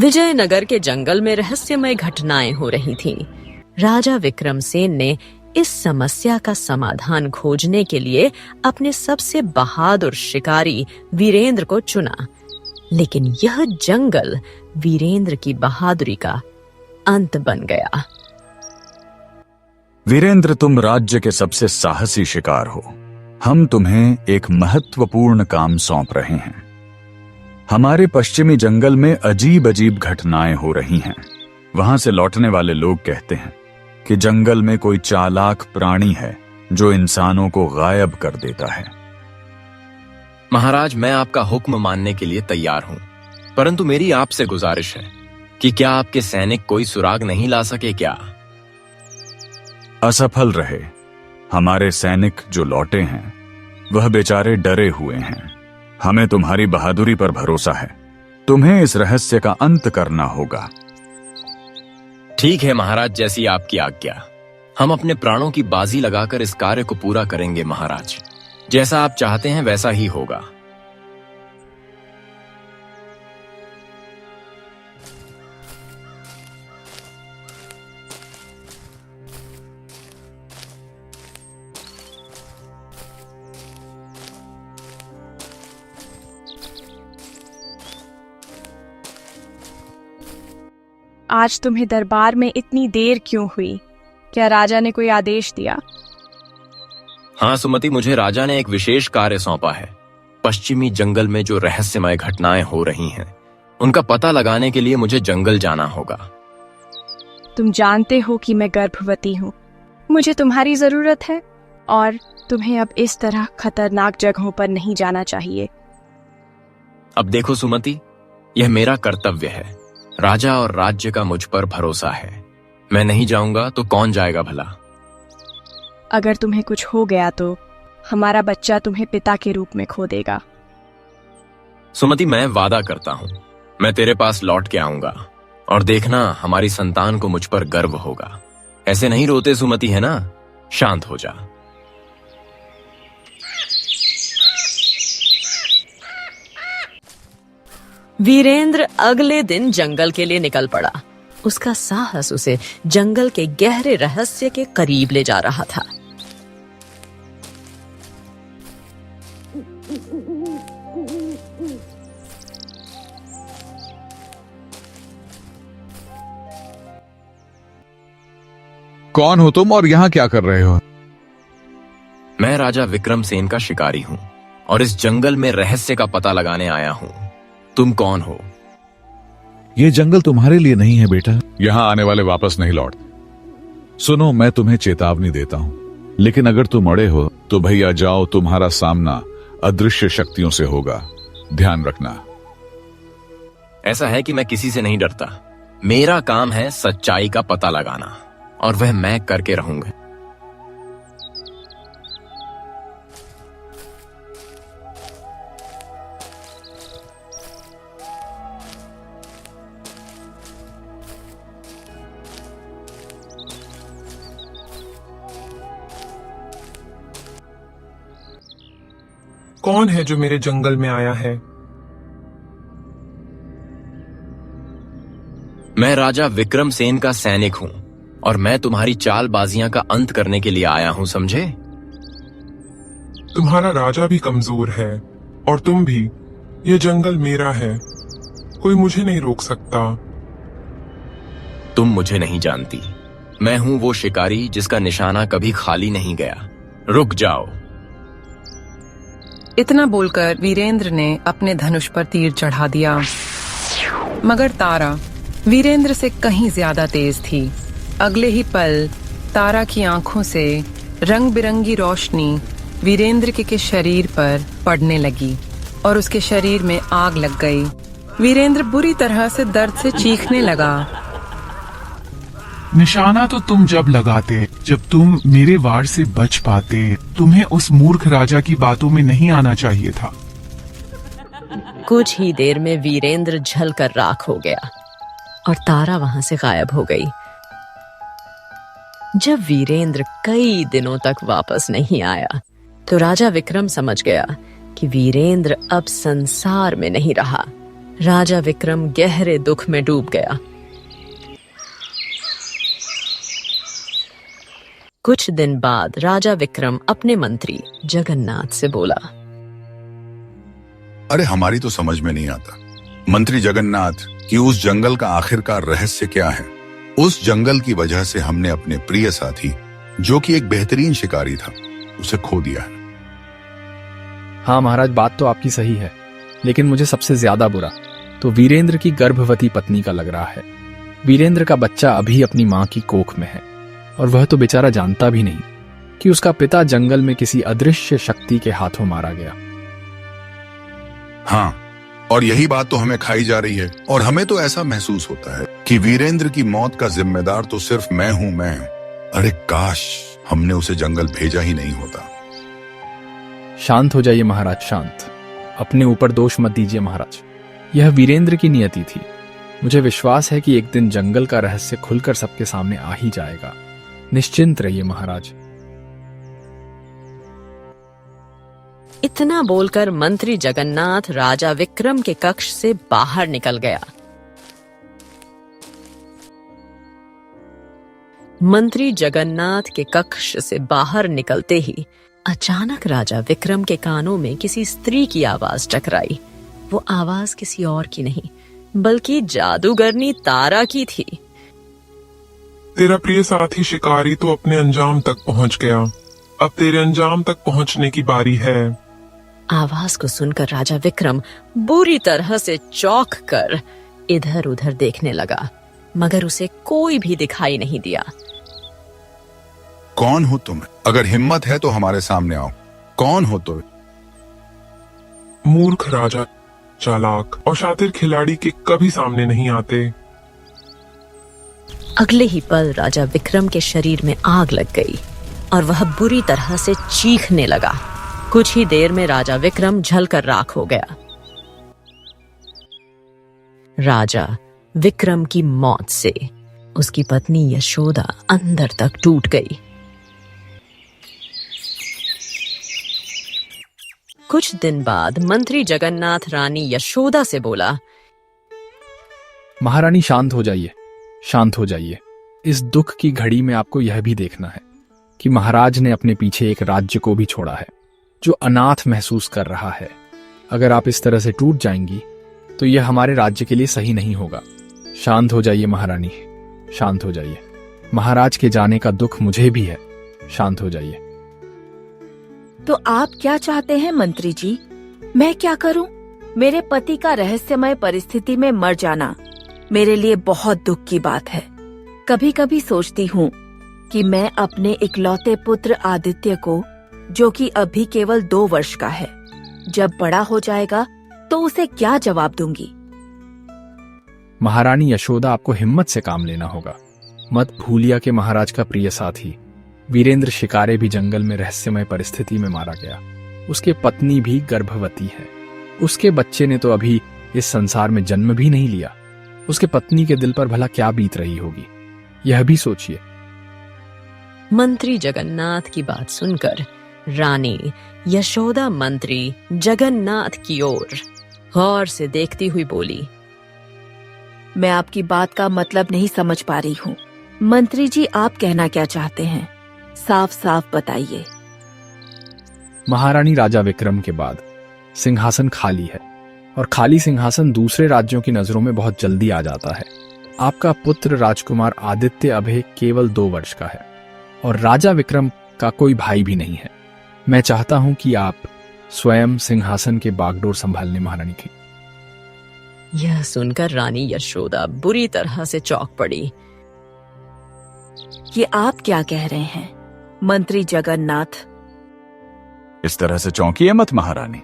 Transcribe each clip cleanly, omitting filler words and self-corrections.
विजयनगर के जंगल में रहस्यमय घटनाएं हो रही थीं। राजा विक्रमसेन ने इस समस्या का समाधान खोजने के लिए अपने सबसे बहादुर शिकारी वीरेंद्र को चुना, लेकिन यह जंगल वीरेंद्र की बहादुरी का अंत बन गया। वीरेंद्र, तुम राज्य के सबसे साहसी शिकार हो। हम तुम्हें एक महत्वपूर्ण काम सौंप रहे हैं। हमारे पश्चिमी जंगल में अजीब अजीब घटनाएं हो रही हैं। वहां से लौटने वाले लोग कहते हैं कि जंगल में कोई चालाक प्राणी है जो इंसानों को गायब कर देता है। महाराज, मैं आपका हुक्म मानने के लिए तैयार हूं, परंतु मेरी आपसे गुजारिश है कि क्या आपके सैनिक कोई सुराग नहीं ला सके क्या? असफल रहे। हमारे सैनिक जो लौटे हैं वह बेचारे डरे हुए हैं। हमें तुम्हारी बहादुरी पर भरोसा है। तुम्हें इस रहस्य का अंत करना होगा। ठीक है महाराज, जैसी आपकी आज्ञा। हम अपने प्राणों की बाजी लगाकर इस कार्य को पूरा करेंगे महाराज। जैसा आप चाहते हैं वैसा ही होगा। आज तुम्हें दरबार में इतनी देर क्यों हुई? क्या राजा ने कोई आदेश दिया? हाँ सुमति, मुझे राजा ने एक विशेष कार्य सौंपा है। पश्चिमी जंगल में जो रहस्यमय घटनाएं हो रही हैं, उनका पता लगाने के लिए मुझे जंगल जाना होगा। तुम जानते हो कि मैं गर्भवती हूँ। मुझे तुम्हारी जरूरत है और तुम्हें अब इस तरह खतरनाक जगहों पर नहीं जाना चाहिए। अब देखो सुमति, यह मेरा कर्तव्य है। राजा और राज्य का मुझ पर भरोसा है। मैं नहीं जाऊंगा तो कौन जाएगा भला? अगर तुम्हें कुछ हो गया तो हमारा बच्चा तुम्हें पिता के रूप में खो देगा। सुमति, मैं वादा करता हूं, मैं तेरे पास लौट के आऊंगा और देखना हमारी संतान को मुझ पर गर्व होगा। ऐसे नहीं रोते सुमति, है ना? शांत हो जा। वीरेंद्र अगले दिन जंगल के लिए निकल पड़ा। उसका साहस उसे जंगल के गहरे रहस्य के करीब ले जा रहा था। कौन हो तुम और यहाँ क्या कर रहे हो? मैं राजा विक्रमसेन का शिकारी हूँ और इस जंगल में रहस्य का पता लगाने आया हूँ। तुम कौन हो? ये जंगल तुम्हारे लिए नहीं है बेटा। यहाँ आने वाले वापस नहीं लौटते। सुनो, मैं तुम्हें चेतावनी देता हूँ, लेकिन अगर तुम अड़े हो तो भैया जाओ, तुम्हारा सामना अदृश्य शक्तियों से होगा। ध्यान रखना। ऐसा है कि मैं किसी से नहीं डरता। मेरा काम है सच्चाई का पता लगाना और वह मैं करके रहूंगा। कौन है जो मेरे जंगल में आया है? मैं राजा विक्रमसेन का सैनिक हूं और मैं तुम्हारी चालबाजियां का अंत करने के लिए आया हूं, समझे? तुम्हारा राजा भी कमजोर है और तुम भी। ये जंगल मेरा है, कोई मुझे नहीं रोक सकता। तुम मुझे नहीं जानती। मैं हूं वो शिकारी जिसका निशाना कभी खाली नहीं गया। रुक जाओ। इतना बोलकर वीरेंद्र ने अपने धनुष पर तीर चढ़ा दिया, मगर तारा वीरेंद्र से कहीं ज्यादा तेज थी। अगले ही पल तारा की आंखों से रंग बिरंगी रोशनी वीरेंद्र के शरीर पर पड़ने लगी और उसके शरीर में आग लग गई। वीरेंद्र बुरी तरह से दर्द से चीखने लगा। निशाना तो तुम जब लगाते जब तुम मेरे वार से बच पाते। तुम्हें उस मूर्ख राजा की बातों में नहीं आना चाहिए था। कुछ ही देर में वीरेंद्र झलकर राख हो गया और तारा वहां से गायब हो गई। जब वीरेंद्र कई दिनों तक वापस नहीं आया तो राजा विक्रम समझ गया कि वीरेंद्र अब संसार में नहीं रहा। राजा विक्रम गहरे दुख में डूब गया। कुछ दिन बाद राजा विक्रम अपने मंत्री जगन्नाथ से बोला, अरे हमारी तो समझ में नहीं आता मंत्री जगन्नाथ कि उस जंगल का आखिरकार रहस्य क्या है। उस जंगल की वजह से हमने अपने प्रिय साथी, जो कि एक बेहतरीन शिकारी था, उसे खो दिया है। हाँ महाराज, बात तो आपकी सही है, लेकिन मुझे सबसे ज्यादा बुरा तो वीरेंद्र की गर्भवती पत्नी का लग रहा है। वीरेंद्र का बच्चा अभी अपनी माँ की कोख में है और वह तो बेचारा जानता भी नहीं कि उसका पिता जंगल में किसी अदृश्य शक्ति के हाथों मारा गया। हाँ, और यही बात तो हमें खाई जा रही है और हमें तो ऐसा महसूस होता है कि वीरेंद्र की मौत का जिम्मेदार तो सिर्फ मैं हूं। अरे काश हमने उसे जंगल भेजा ही नहीं होता। शांत हो जाइए महाराज, शांत। अपने ऊपर दोष मत दीजिए महाराज, यह वीरेंद्र की नियति थी। मुझे विश्वास है कि एक दिन जंगल का रहस्य खुलकर सबके सामने आ ही जाएगा। निश्चिंत रहिए महाराज। इतना बोलकर मंत्री जगन्नाथ राजा विक्रम के कक्ष से बाहर निकल गया। मंत्री जगन्नाथ के कक्ष से बाहर निकलते ही अचानक राजा विक्रम के कानों में किसी स्त्री की आवाज टकराई। वो आवाज किसी और की नहीं बल्कि जादूगरनी तारा की थी। तेरा प्रिय साथी शिकारी तो अपने अंजाम तक पहुंच गया, अब तेरे अंजाम तक पहुंचने की बारी है। आवाज को सुनकर राजा विक्रम बुरी तरह से चौंक कर इधर उधर देखने लगा, मगर उसे कोई भी दिखाई नहीं दिया। कौन हो तुम? अगर हिम्मत है तो हमारे सामने आओ। कौन हो तुम? मूर्ख राजा, चालाक और शातिर खिलाड़ी के कभी सामने नहीं आते। अगले ही पल राजा विक्रम के शरीर में आग लग गई और वह बुरी तरह से चीखने लगा। कुछ ही देर में राजा विक्रम जलकर राख हो गया। राजा विक्रम की मौत से उसकी पत्नी यशोदा अंदर तक टूट गई। कुछ दिन बाद मंत्री जगन्नाथ रानी यशोदा से बोला, महारानी शांत हो जाइए, शांत हो जाइए। इस दुख की घड़ी में आपको यह भी देखना है कि महाराज ने अपने पीछे एक राज्य को भी छोड़ा है जो अनाथ महसूस कर रहा है। अगर आप इस तरह से टूट जाएंगी तो यह हमारे राज्य के लिए सही नहीं होगा। शांत हो जाइए महारानी, शांत हो जाइए। महाराज के जाने का दुख मुझे भी है, शांत हो जाइए। तो आप क्या चाहते हैं मंत्री जी? मैं क्या करूं? मेरे पति का रहस्यमय परिस्थिति में मर जाना मेरे लिए बहुत दुख की बात है। कभी कभी सोचती हूँ कि मैं अपने इकलौते पुत्र आदित्य को, जो कि अभी केवल 2 वर्ष का है, जब बड़ा हो जाएगा तो उसे क्या जवाब दूंगी। महारानी यशोदा, आपको हिम्मत से काम लेना होगा। मत भूलिया के महाराज का प्रिय साथी वीरेंद्र शिकारे भी जंगल में रहस्यमय परिस्थिति में मारा गया। उसके पत्नी भी गर्भवती है। उसके बच्चे ने तो अभी इस संसार में जन्म भी नहीं लिया। उसके पत्नी के दिल पर भला क्या बीत रही होगी, यह भी सोचिए। मंत्री जगन्नाथ की बात सुनकर रानी यशोदा मंत्री जगन्नाथ की ओर गौर से देखती हुई बोली, मैं आपकी बात का मतलब नहीं समझ पा रही हूँ। मंत्री जी, आप कहना क्या चाहते हैं? साफ साफ बताइए। महारानी, राजा विक्रम के बाद सिंहासन खाली है और खाली सिंहासन दूसरे राज्यों की नजरों में बहुत जल्दी आ जाता है। आपका पुत्र राजकुमार आदित्य अभी केवल 2 वर्ष का है और राजा विक्रम का कोई भाई भी नहीं है। मैं चाहता हूं कि आप स्वयं सिंहासन के बागडोर संभालने महारानी की। यह सुनकर रानी यशोदा बुरी तरह से चौंक पड़ी। ये आप क्या कह रहे हैं मंत्री जगन्नाथ? इस तरह से चौंकिए मत महारानी।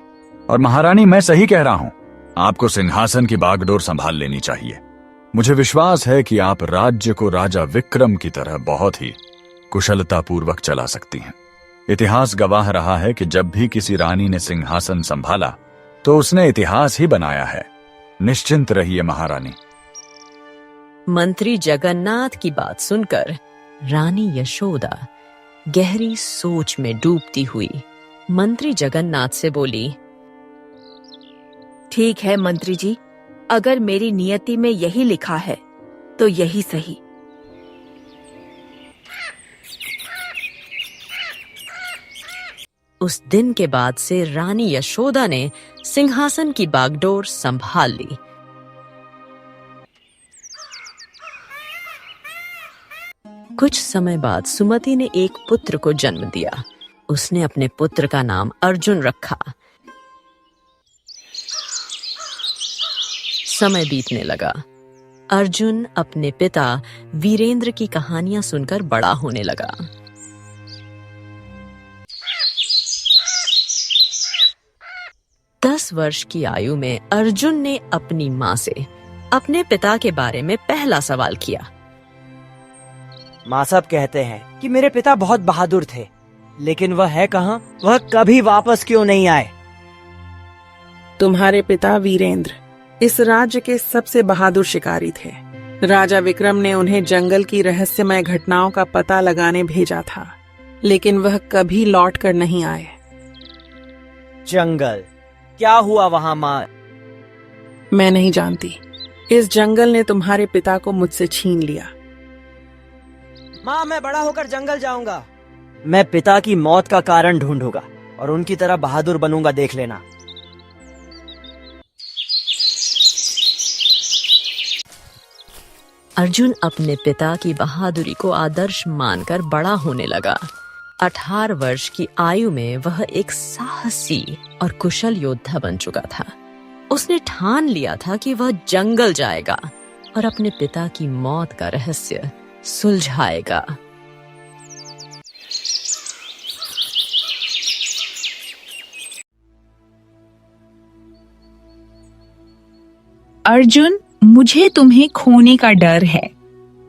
और महारानी, मैं सही कह रहा हूं, आपको सिंहासन की बागडोर संभाल लेनी चाहिए। मुझे विश्वास है कि आप राज्य को राजा विक्रम की तरह बहुत ही कुशलतापूर्वक चला सकती हैं। इतिहास गवाह रहा है कि जब भी किसी रानी ने सिंहासन संभाला तो उसने इतिहास ही बनाया है। निश्चिंत रहिए महारानी। मंत्री जगन्नाथ की बात सुनकर रानी यशोदा गहरी सोच में डूबती हुई मंत्री जगन्नाथ से बोली, ठीक है मंत्री जी, अगर मेरी नियति में यही लिखा है तो यही सही। उस दिन के बाद से रानी यशोदा ने सिंहासन की बागडोर संभाल ली। कुछ समय बाद सुमति ने एक पुत्र को जन्म दिया। उसने अपने पुत्र का नाम अर्जुन रखा। समय बीतने लगा। अर्जुन अपने पिता वीरेंद्र की कहानियां सुनकर बड़ा होने लगा। दस वर्ष की आयु में अर्जुन ने अपनी माँ से अपने पिता के बारे में पहला सवाल किया। माँ सब कहते हैं कि मेरे पिता बहुत बहादुर थे, लेकिन वह है कहाँ? वह कभी वापस क्यों नहीं आए? तुम्हारे पिता वीरेंद्र इस राज्य के सबसे बहादुर शिकारी थे। राजा विक्रम ने उन्हें जंगल की रहस्यमय घटनाओं का पता लगाने भेजा था, लेकिन वह कभी लौट कर नहीं आए। जंगल? क्या हुआ वहाँ माँ? मैं नहीं जानती। इस जंगल ने तुम्हारे पिता को मुझसे छीन लिया। माँ, मैं बड़ा होकर जंगल जाऊंगा। मैं पिता की मौत का कारण ढूंढूंगा और उनकी तरह बहादुर बनूंगा, देख लेना। अर्जुन अपने पिता की बहादुरी को आदर्श मानकर बड़ा होने लगा। 18 वर्ष की आयु में वह एक साहसी और कुशल योद्धा बन चुका था। उसने ठान लिया था कि वह जंगल जाएगा और अपने पिता की मौत का रहस्य सुलझाएगा। अर्जुन, मुझे तुम्हें खोने का डर है।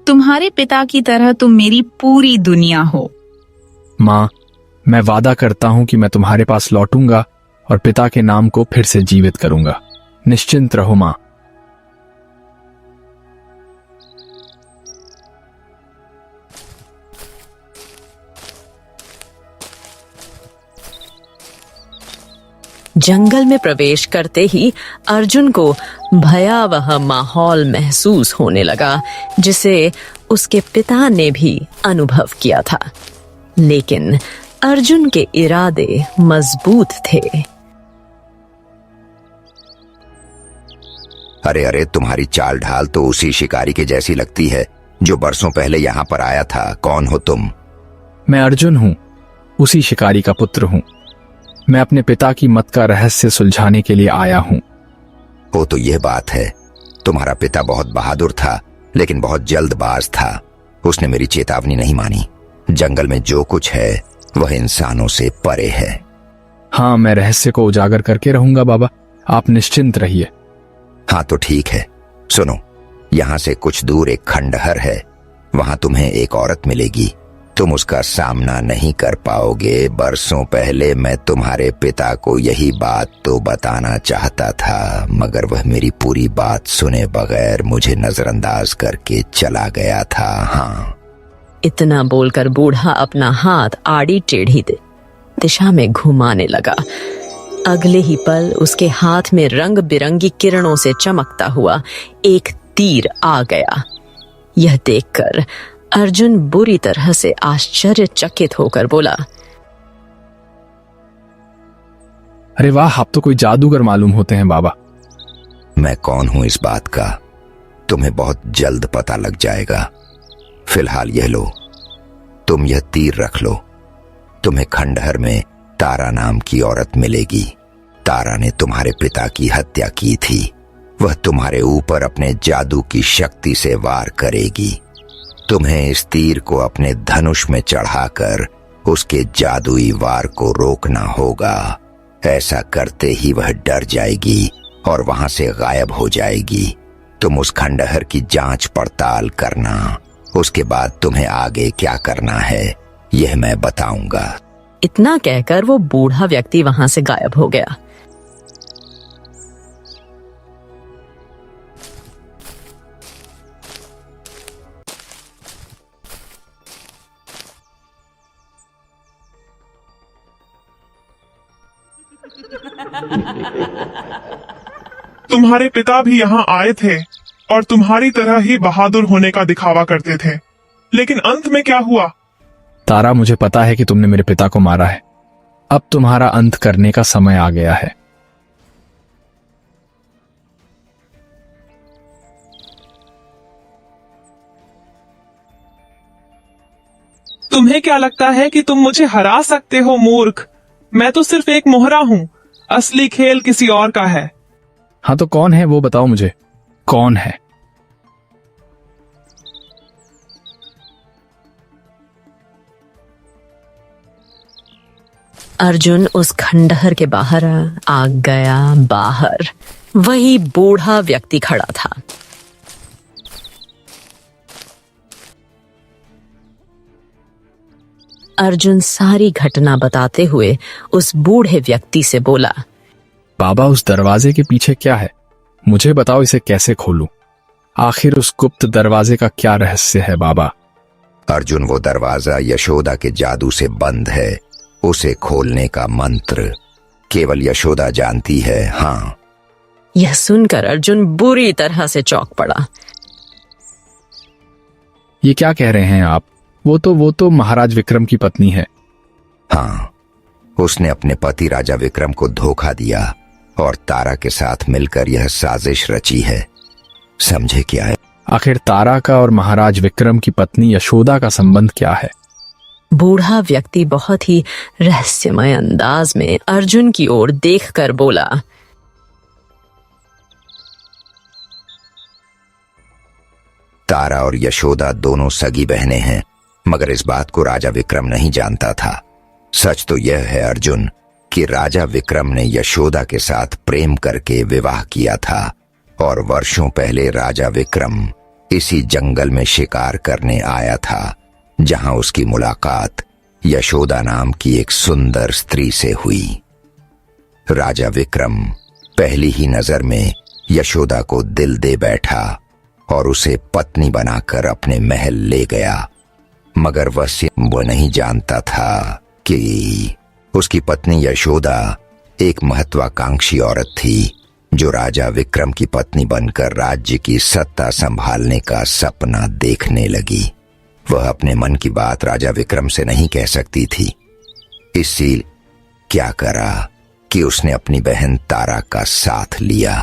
तुम्हारे पिता की तरह तुम मेरी पूरी दुनिया हो। माँ, मैं वादा करता हूँ कि मैं तुम्हारे पास लौटूंगा और पिता के नाम को फिर से जीवित करूंगा। निश्चिंत रहो माँ। जंगल में प्रवेश करते ही अर्जुन को भयावह माहौल महसूस होने लगा, जिसे उसके पिता ने भी अनुभव किया था। लेकिन अर्जुन के इरादे मजबूत थे। अरे अरे, तुम्हारी चाल ढाल तो उसी शिकारी के जैसी लगती है जो बरसों पहले यहाँ पर आया था। कौन हो तुम? मैं अर्जुन हूँ, उसी शिकारी का पुत्र हूँ। मैं अपने पिता की मौत का रहस्य सुलझाने के लिए आया हूँ। वो तो यह बात है, तुम्हारा पिता बहुत बहादुर था, लेकिन बहुत जल्दबाज था। उसने मेरी चेतावनी नहीं मानी। जंगल में जो कुछ है वह इंसानों से परे है। हाँ, मैं रहस्य को उजागर करके रहूंगा बाबा, आप निश्चिंत रहिए। हाँ तो ठीक है, सुनो, यहाँ से कुछ दूर एक खंडहर है। वहां तुम्हें एक औरत मिलेगी। तुम उसका सामना नहीं कर पाओगे। बरसों पहले मैं तुम्हारे पिता को यही बात तो बताना चाहता था, मगर वह मेरी पूरी बात सुने बगैर मुझे नजरअंदाज करके चला गया था। हाँ। इतना बोलकर बूढ़ा अपना हाथ आड़ी टेढ़ी दिशा में घुमाने लगा। अगले ही पल उसके हाथ में रंग बिरंगी किरणों से चमकता हुआ एक तीर आ गया। यह देखकर अर्जुन बुरी तरह से आश्चर्यचकित होकर बोला, अरे वाह, आप तो कोई जादूगर मालूम होते हैं बाबा। मैं कौन हूं इस बात का तुम्हें बहुत जल्द पता लग जाएगा। फिलहाल यह लो, तुम यह तीर रख लो। तुम्हें खंडहर में तारा नाम की औरत मिलेगी। तारा ने तुम्हारे पिता की हत्या की थी। वह तुम्हारे ऊपर अपने जादू की शक्ति से वार करेगी। तुम्हें इस तीर को अपने धनुष में चढ़ाकर उसके जादुई वार को रोकना होगा। ऐसा करते ही वह डर जाएगी और वहां से गायब हो जाएगी। तुम उस खंडहर की जांच पड़ताल करना। उसके बाद तुम्हें आगे क्या करना है यह मैं बताऊंगा। इतना कहकर वो बूढ़ा व्यक्ति वहां से गायब हो गया। तुम्हारे पिता भी यहाँ आए थे और तुम्हारी तरह ही बहादुर होने का दिखावा करते थे, लेकिन अंत में क्या हुआ? तारा, मुझे पता है कि तुमने मेरे पिता को मारा है। अब तुम्हारा अंत करने का समय आ गया है। तुम्हें क्या लगता है कि तुम मुझे हरा सकते हो मूर्ख? मैं तो सिर्फ एक मोहरा हूँ। असली खेल किसी और का है। हाँ, तो कौन है वो बताओ मुझे, कौन है? अर्जुन उस खंडहर के बाहर आ गया। बाहर वही बूढ़ा व्यक्ति खड़ा था। अर्जुन सारी घटना बताते हुए उस बूढ़े व्यक्ति से बोला, बाबा, उस दरवाजे के पीछे क्या है? मुझे बताओ, इसे कैसे खोलूं? आखिर उस गुप्त दरवाजे का क्या रहस्य है बाबा? अर्जुन, वो दरवाजा यशोदा के जादू से बंद है। उसे खोलने का मंत्र केवल यशोदा जानती है। हाँ। यह सुनकर अर्जुन बुरी तरह से चौंक पड़ा। ये क्या कह रहे हैं आप? वो तो महाराज विक्रम की पत्नी है। हाँ, उसने अपने पति राजा विक्रम को धोखा दिया और तारा के साथ मिलकर यह साजिश रची है। समझे क्या है? आखिर तारा का और महाराज विक्रम की पत्नी यशोदा का संबंध क्या है? बूढ़ा व्यक्ति बहुत ही रहस्यमय अंदाज में अर्जुन की ओर देखकर बोला, तारा और यशोदा दोनों सगी बहनें हैं, मगर इस बात को राजा विक्रम नहीं जानता था। सच तो यह है अर्जुन कि राजा विक्रम ने यशोदा के साथ प्रेम करके विवाह किया था और वर्षों पहले राजा विक्रम इसी जंगल में शिकार करने आया था, जहां उसकी मुलाकात यशोदा नाम की एक सुंदर स्त्री से हुई। राजा विक्रम पहली ही नजर में यशोदा को दिल दे बैठा और उसे पत्नी बनाकर अपने महल ले गया, मगर वो नहीं जानता था कि उसकी पत्नी यशोदा एक महत्वाकांक्षी औरत थी, जो राजा विक्रम की पत्नी बनकर राज्य की सत्ता संभालने का सपना देखने लगी। वह अपने मन की बात राजा विक्रम से नहीं कह सकती थी। इसीलिए क्या करा कि उसने अपनी बहन तारा का साथ लिया।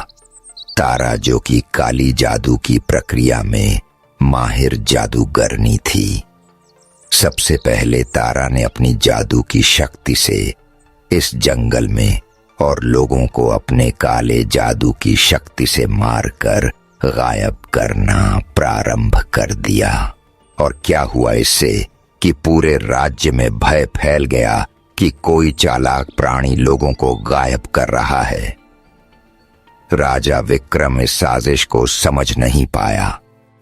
तारा, जो कि काली जादू की प्रक्रिया में माहिर जादूगरनी थी। सबसे पहले तारा ने अपनी जादू की शक्ति से इस जंगल में और लोगों को अपने काले जादू की शक्ति से मारकर गायब करना प्रारंभ कर दिया। और क्या हुआ इससे कि पूरे राज्य में भय फैल गया कि कोई चालाक प्राणी लोगों को गायब कर रहा है। राजा विक्रम इस साजिश को समझ नहीं पाया।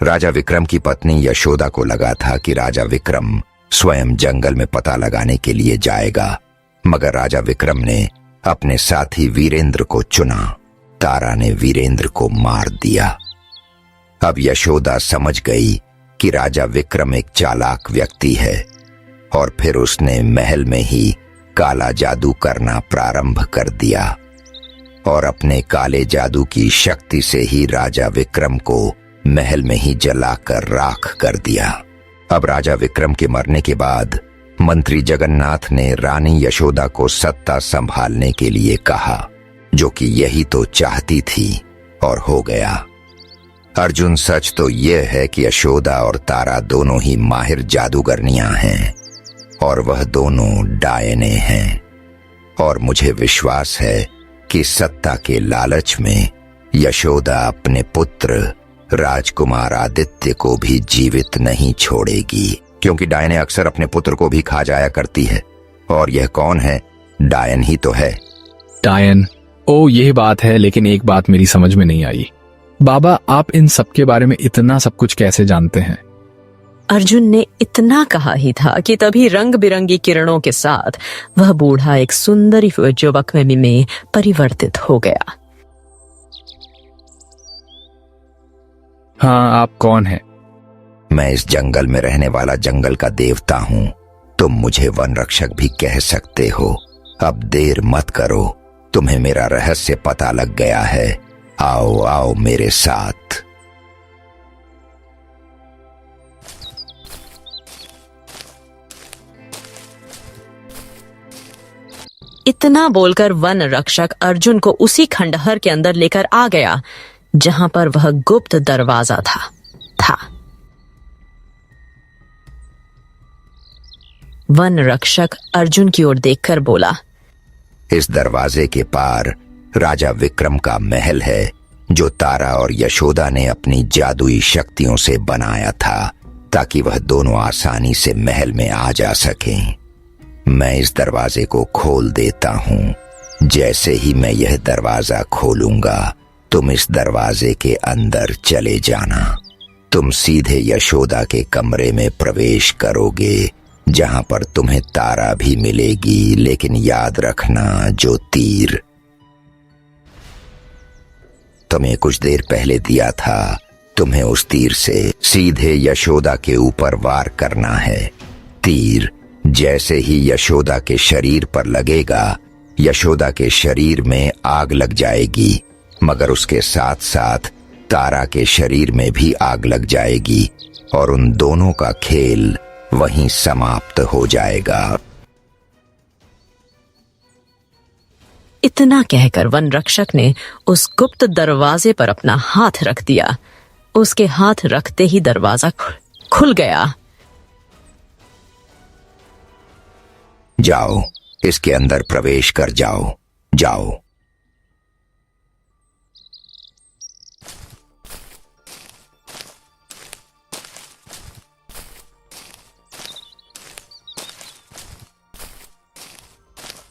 राजा विक्रम की पत्नी यशोदा को लगा था कि राजा विक्रम स्वयं जंगल में पता लगाने के लिए जाएगा, मगर राजा विक्रम ने अपने साथी वीरेंद्र को चुना। तारा ने वीरेंद्र को मार दिया। अब यशोदा समझ गई कि राजा विक्रम एक चालाक व्यक्ति है और फिर उसने महल में ही काला जादू करना प्रारंभ कर दिया और अपने काले जादू की शक्ति से ही राजा विक्रम को महल में ही जलाकर राख कर दिया। अब राजा विक्रम के मरने के बाद मंत्री जगन्नाथ ने रानी यशोदा को सत्ता संभालने के लिए कहा, जो कि यही तो चाहती थी और हो गया। अर्जुन, सच तो यह है कि यशोदा और तारा दोनों ही माहिर जादूगरनियां हैं और वह दोनों डायने हैं, और मुझे विश्वास है कि सत्ता के लालच में यशोदा अपने पुत्र राजकुमार आदित्य को भी जीवित नहीं छोड़ेगी, क्योंकि डायने अक्सर अपने पुत्र को भी खा जाया करती है। और यह कौन है? डायन ही तो है। डायन? ओ, यह बात है, लेकिन एक बात मेरी समझ में नहीं आई। बाबा, आप इन सब के बारे में इतना सब कुछ कैसे जानते हैं? अर्जुन ने इतना कहा ही था कि तभी रंग बिरंगी किरणों के साथ वह बूढ़ा एक सुंदर युवक में परिवर्तित हो गया। हाँ, आप कौन हैं? मैं इस जंगल में रहने वाला जंगल का देवता हूँ। तुम मुझे वन रक्षक भी कह सकते हो। अब देर मत करो, तुम्हें मेरा रहस्य पता लग गया है। आओ आओ मेरे साथ। इतना बोलकर वन रक्षक अर्जुन को उसी खंडहर के अंदर लेकर आ गया जहां पर वह गुप्त दरवाजा था। वन रक्षक अर्जुन की ओर देखकर बोला, इस दरवाजे के पार राजा विक्रम का महल है, जो तारा और यशोदा ने अपनी जादुई शक्तियों से बनाया था ताकि वह दोनों आसानी से महल में आ जा सकें। मैं इस दरवाजे को खोल देता हूं। जैसे ही मैं यह दरवाजा खोलूंगा, तुम इस दरवाजे के अंदर चले जाना। तुम सीधे यशोदा के कमरे में प्रवेश करोगे, जहां पर तुम्हें तारा भी मिलेगी, लेकिन याद रखना, जो तीर तुम्हें कुछ देर पहले दिया था, तुम्हें उस तीर से सीधे यशोदा के ऊपर वार करना है। तीर जैसे ही यशोदा के शरीर पर लगेगा, यशोदा के शरीर में आग लग जाएगी, मगर उसके साथ साथ तारा के शरीर में भी आग लग जाएगी और उन दोनों का खेल वहीं समाप्त हो जाएगा। इतना कहकर वन रक्षक ने उस गुप्त दरवाजे पर अपना हाथ रख दिया। उसके हाथ रखते ही दरवाजा खुल गया। जाओ, इसके अंदर प्रवेश कर जाओ, जाओ।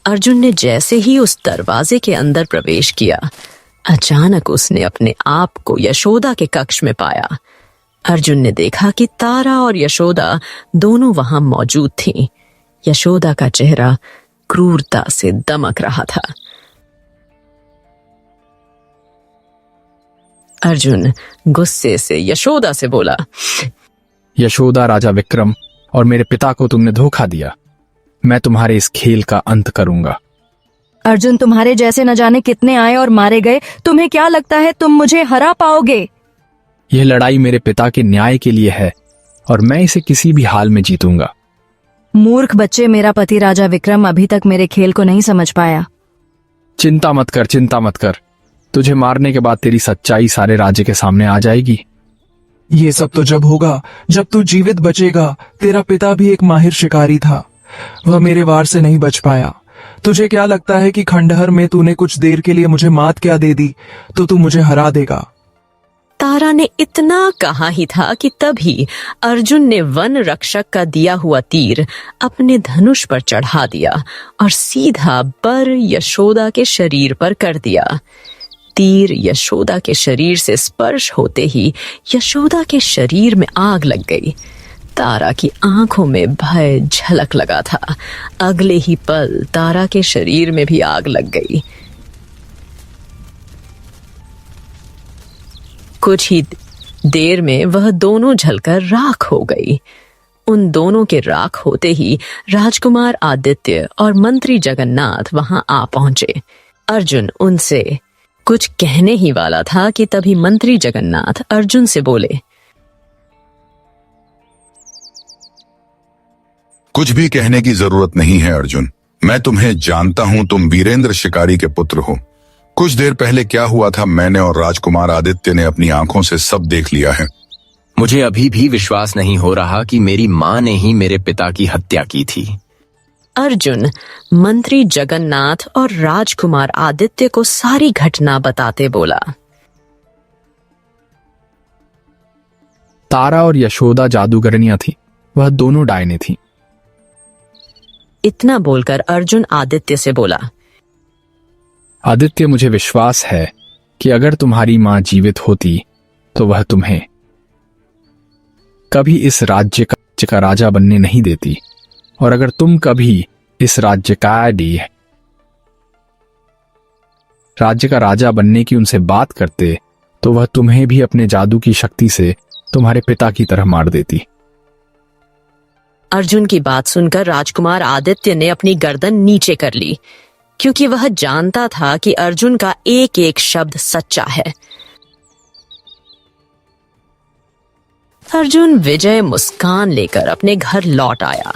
अर्जुन ने जैसे ही उस दरवाजे के अंदर प्रवेश किया, अचानक उसने अपने आप को यशोदा के कक्ष में पाया। अर्जुन ने देखा कि तारा और यशोदा दोनों वहां मौजूद थीं। यशोदा का चेहरा क्रूरता से दमक रहा था। अर्जुन गुस्से से यशोदा से बोला, यशोदा, राजा विक्रम और मेरे पिता को तुमने धोखा दिया। मैं तुम्हारे इस खेल का अंत करूंगा। अर्जुन, तुम्हारे जैसे न जाने कितने आए और मारे गए। तुम्हें क्या लगता है तुम मुझे हरा पाओगे? यह लड़ाई मेरे पिता के न्याय के लिए है और मैं इसे किसी भी हाल में जीतूंगा। मूर्ख बच्चे, मेरा पति राजा विक्रम अभी तक मेरे खेल को नहीं समझ पाया। चिंता मत कर, चिंता मत कर। तुझे मारने के बाद तेरी सच्चाई सारे राज्य के सामने आ जाएगी। ये सब तो जब होगा जब तू जीवित बचेगा। तेरा पिता भी एक माहिर शिकारी था, वह मेरे वार से नहीं बच पाया। तुझे क्या लगता है कि खंडहर में तूने कुछ देर के लिए मुझे मात क्या दे दी तो तू मुझे हरा देगा? तारा ने इतना कहा ही था कि तभी अर्जुन ने वन रक्षक का दिया हुआ तीर अपने धनुष पर चढ़ा दिया और सीधा बर यशोदा के शरीर पर कर दिया। तीर यशोदा के शरीर से स्पर्श होते ही यशोदा के शरीर में आग लग गई। तारा की आंखों में भय झलक लगा था। अगले ही पल तारा के शरीर में भी आग लग गई। कुछ ही देर में वह दोनों जलकर राख हो गई। उन दोनों के राख होते ही राजकुमार आदित्य और मंत्री जगन्नाथ वहां आ पहुंचे। अर्जुन उनसे कुछ कहने ही वाला था कि तभी मंत्री जगन्नाथ अर्जुन से बोले, कुछ भी कहने की जरूरत नहीं है अर्जुन। मैं तुम्हें जानता हूं, तुम वीरेंद्र शिकारी के पुत्र हो। कुछ देर पहले क्या हुआ था, मैंने और राजकुमार आदित्य ने अपनी आंखों से सब देख लिया है। मुझे अभी भी विश्वास नहीं हो रहा कि मेरी माँ ने ही मेरे पिता की हत्या की थी। अर्जुन मंत्री जगन्नाथ और राजकुमार आदित्य को सारी घटना बताते बोला, तारा और यशोदा जादूगरनियां थी, वह दोनों डायने थी। इतना बोलकर अर्जुन आदित्य से बोला, आदित्य, मुझे विश्वास है कि अगर तुम्हारी मां जीवित होती तो वह तुम्हें कभी इस राज्य का राजा बनने नहीं देती, और अगर तुम कभी इस राज्य का राजा बनने की उनसे बात करते तो वह तुम्हें भी अपने जादू की शक्ति से तुम्हारे पिता की तरह मार देती। अर्जुन की बात सुनकर राजकुमार आदित्य ने अपनी गर्दन नीचे कर ली। क्योंकि वह जानता था कि अर्जुन का एक एक शब्द सच्चा है। अर्जुन विजय मुस्कान लेकर अपने घर लौट आया।